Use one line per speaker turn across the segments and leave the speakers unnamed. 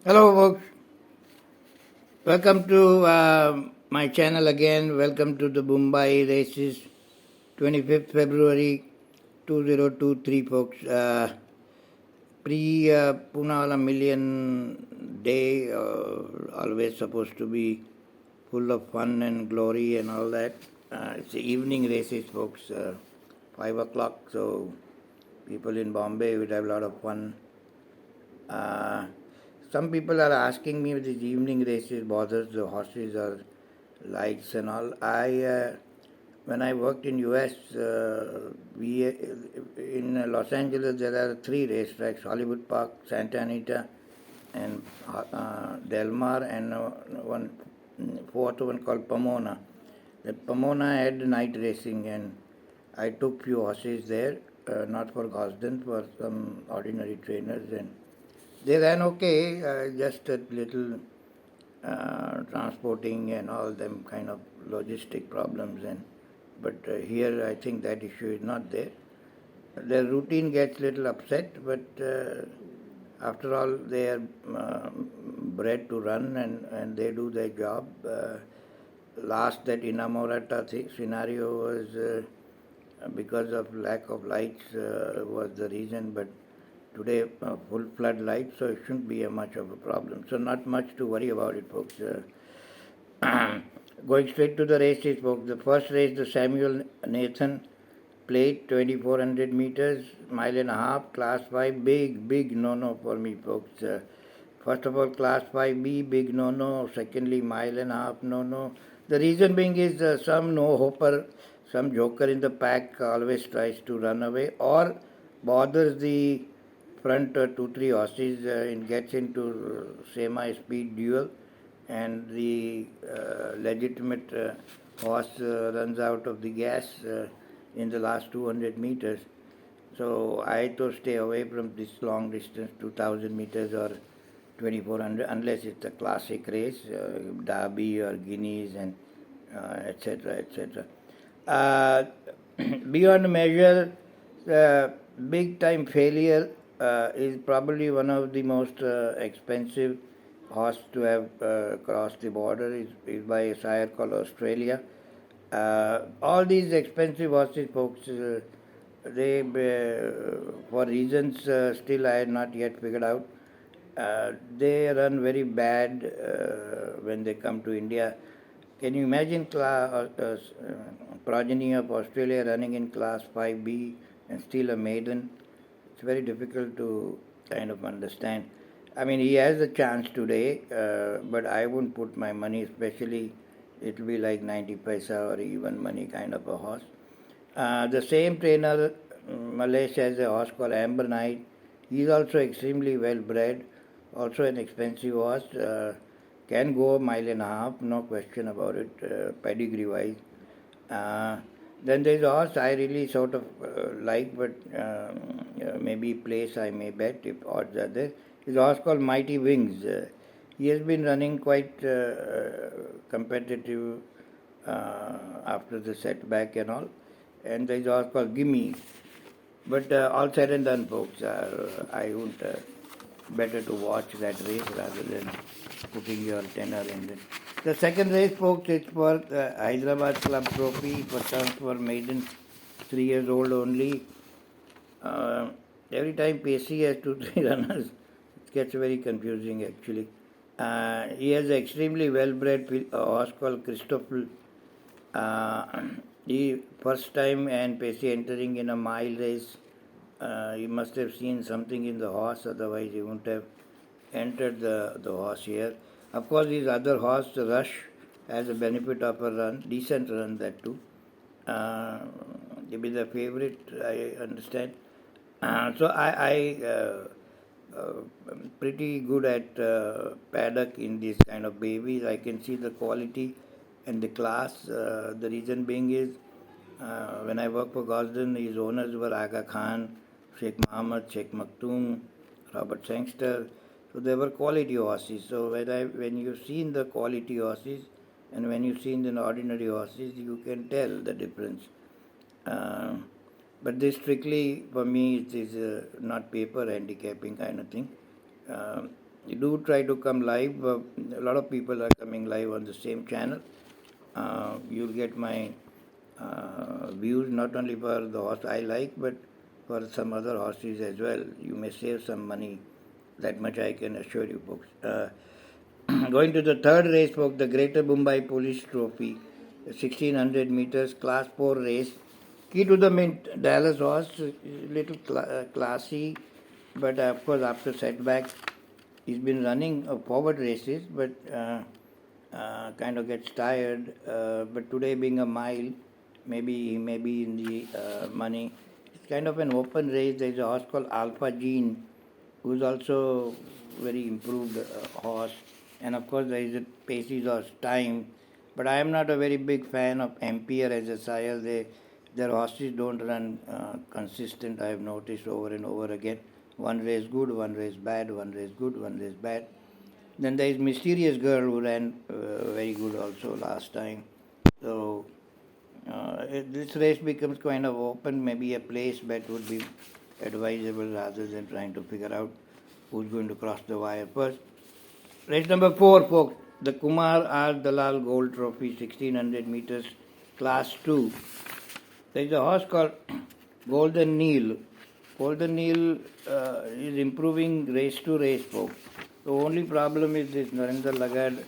Hello, folks. Welcome to my channel again. Welcome to the Mumbai races, 25th February 2023, folks. Pre Pune Million Day, always supposed to be full of fun and glory and all that. It's the evening races, folks. 5 o'clock, so people in Bombay would have a lot of fun. Uh, some people are asking me if these evening races bothers the horses or lights and all. When I worked in US, we in Los Angeles there are three racetracks: Hollywood Park, Santa Anita, and Del Mar, and one fourth one called Pomona. That Pomona had night racing, and I took few horses there, not for Gosden, for some ordinary trainers, and they ran okay, just a little transporting and all them kind of logistic problems. But here I think that issue is not there. Their routine gets little upset, but after all they are bred to run, and they do their job. Last that Inamorata scenario was because of lack of lights was the reason, but today full flood light, so it shouldn't be a much of a problem. So not much to worry about it, folks. Going straight to the races, folks. The first race, the Samuel Nathan Plate, 2400 meters, mile and a half, class 5, big no-no for me, folks. First of all, class 5B, big no-no. Secondly, mile and a half, no-no. The reason being is some no-hopper, some joker in the pack always tries to run away or bothers the front two, three horses and gets into semi-speed duel, and the legitimate horse runs out of the gas in the last 200 meters. So I had to stay away from this long distance, 2000 meters or 2400, unless it's a classic race, Derby or Guineas, and etc. etc. Uh, Beyond measure, big time failure is probably one of the most expensive horse to have crossed the border is by a sire called Australia. All these expensive horses, folks, they for reasons still I had not yet figured out. They run very bad when they come to India. Can you imagine progeny of Australia running in class 5B and still a maiden? It's very difficult to kind of understand. I mean, he has a chance today, but I wouldn't put my money, especially it will be like 90 paisa or even money kind of a horse. The same trainer, Malaysia, has a horse called Amber Knight. He's also extremely well bred, also an expensive horse. Can go a mile and a half, no question about it, pedigree wise. Then there's a horse I really sort of like, but maybe place I may bet if odds are there. Is a horse called Mighty Wings. He has been running quite competitive after the setback and all. And there's a horse called Gimme. But all said and done, folks, I would better to watch that race rather than putting your tenor in it. The second race, folks, is for the Hyderabad Club Trophy for turns for maidens, 3 years old only. Every time Pacey has 2, 3 runners, it gets very confusing actually. He has an extremely well-bred horse called Christopher. He first time and Pacey entering in a mile race. He must have seen something in the horse, otherwise he wouldn't have entered the horse here. Of course, his other horse, Rush, has a benefit of a run, decent run that too. He'll be the favorite, I understand. So I'm pretty good at paddock in these kind of babies. I can see the quality and the class. The reason being is when I worked for Gosden, his owners were Aga Khan, Sheikh Mohammed, Sheikh Maktoum, Robert Sangster. So they were quality horses. So when you've seen the quality horses and when you've seen the ordinary horses, you can tell the difference. But this strictly for me it is not paper handicapping kind of thing. do try to come live. A lot of people are coming live on the same channel. You'll get my views not only for the horse I like, but for some other horses as well. You may save some money. That much I can assure you, folks. Going to the third race, folks, the Greater Mumbai Police Trophy, 1600 meters, Class 4 race. Key to the mint, Dallas horse, little classy, but of course after setback, he's been running forward races, but kind of gets tired. But today being a mile, maybe he may be in the money. It's kind of an open race. There's a horse called Alpha Gene, who's also very improved horse. And of course, there is a Pacey's horse Time. But I am not a very big fan of Ampere as a sire. Their horses don't run consistent, I have noticed over and over again. One race good, one race bad, one race good, one race bad. Then there is Mysterious Girl who ran very good also last time. So this race becomes kind of open. Maybe a place bet would be advisable rather than trying to figure out who's going to cross the wire first. Race number 4, folks. The Kumar R. Dalal Gold Trophy, 1600 meters, Class 2. There is a horse called Golden Neil. Golden Neil is improving race to race, folks. The only problem is this Narendra Lagad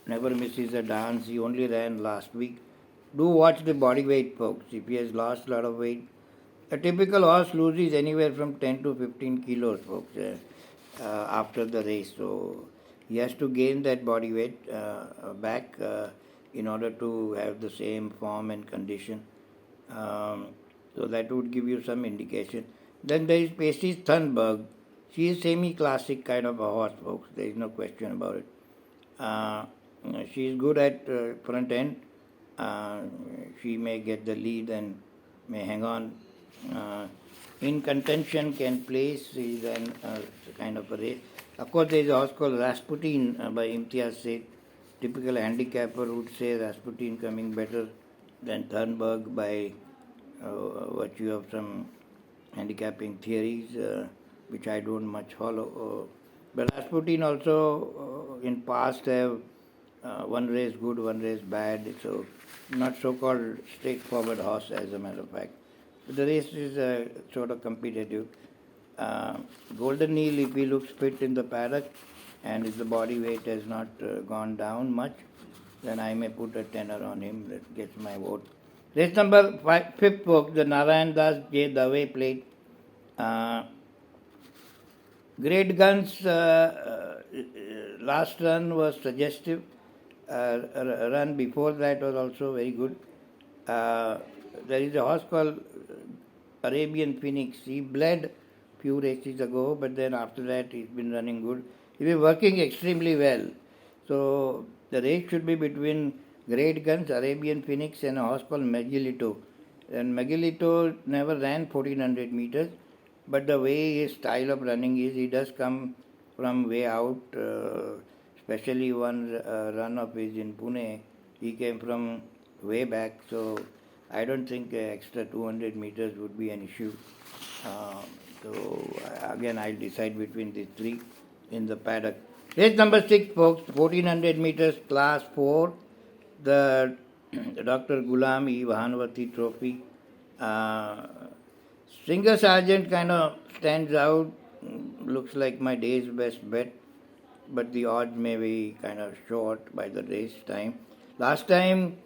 never misses a dance. He only ran last week. Do watch the body weight, folks. If he has lost a lot of weight, a typical horse loses anywhere from 10 to 15 kilos, folks, after the race. So he has to gain that body weight back in order to have the same form and condition. So that would give you some indication. Then there is Pacey's Thunberg. She is semi-classic kind of a horse, folks. There is no question about it. She is good at front end. She may get the lead and may hang on. In contention, can place is an kind of a race. Of course, there is a horse called Rasputin by Imtiaz Sheikh. Typical handicapper would say Rasputin coming better than Thunberg by virtue of some handicapping theories, which I don't much follow. But Rasputin also in past have one race good, one race bad, so not so-called straightforward horse as a matter of fact. But the race is sort of competitive. Golden Neil, if he looks fit in the paddock and if the body weight has not gone down much, then I may put a tenner on him. That gets my vote. Race number 5th, folks, the Narayan Das Trophy plate. Great Guns last run was suggestive. Run before that was also very good. There is a horse called Arabian Phoenix. He bled few races ago, but then after that he's been running good. He's been working extremely well. So the race should be between Great Guns, Arabian Phoenix, and a horse called Miguelito. And Miguelito never ran 1400 meters, but the way his style of running is, he does come from way out, especially one run of his in Pune. He came from way back, so I don't think extra 200 meters would be an issue. So again, I'll decide between these three in the paddock. Race number 6, folks, 1400 meters, Class 4, the Dr. Gulami Mahavati Trophy. Singer Sergeant kind of stands out, looks like my day's best bet, but the odds may be kind of short by the race time. Last time,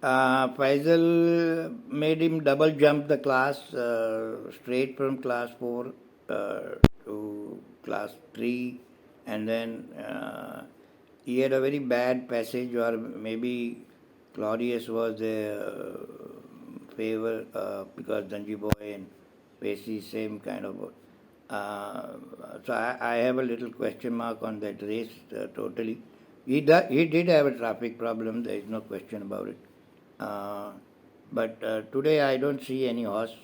Faisal made him double jump the class, straight from class 4 to class 3, and then he had a very bad passage, or maybe Claudius was a favor because Danji Boy and Pacey same kind of. So I have a little question mark on that race totally. He did have a traffic problem, there is no question about it. But today I don't see any horse.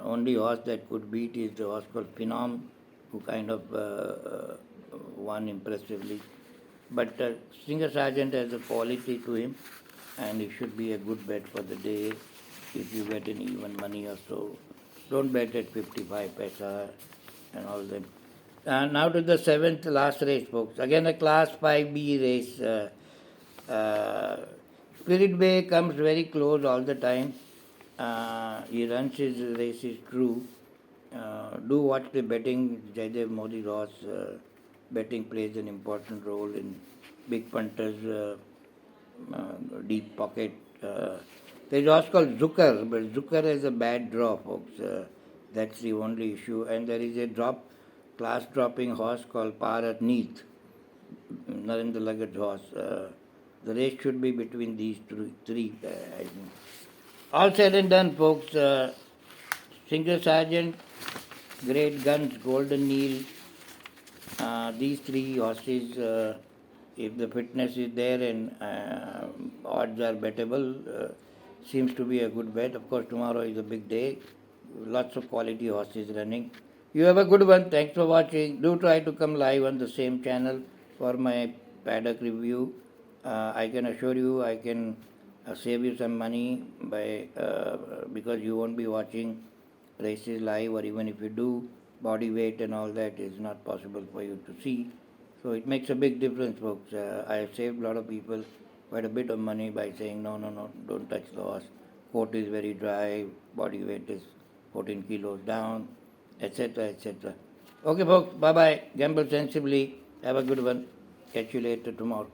Only horse that could beat is the horse called Phenom, who kind of won impressively. But Singer Sergeant has a quality to him, and it should be a good bet for the day if you get an even money or so. Don't bet at 55 paisa and all that. Now to the seventh last race, folks. Again, a Class 5B race. Spirit Bay comes very close all the time. He runs his races true. Do watch the betting. Jaidev Modi Ross betting plays an important role in big punters, deep pocket. There's a horse called Zucker, but Zucker has a bad draw, folks. That's the only issue. And there is a class dropping horse called Parat Neath, Narendra Lagat's horse. The race should be between these three, I think. All said and done, folks. Singer Sergeant, Great Guns, Golden Neil, these three horses, if the fitness is there and odds are bettable, seems to be a good bet. Of course, tomorrow is a big day. Lots of quality horses running. You have a good one. Thanks for watching. Do try to come live on the same channel for my paddock review. I can assure you I can save you some money because you won't be watching races live, or even if you do, body weight and all that is not possible for you to see. So it makes a big difference, folks. I have saved a lot of people quite a bit of money by saying no, don't touch the horse. Coat is very dry, body weight is 14 kilos down, etc., etc. Okay, folks, bye bye. Gamble sensibly. Have a good one. Catch you later tomorrow.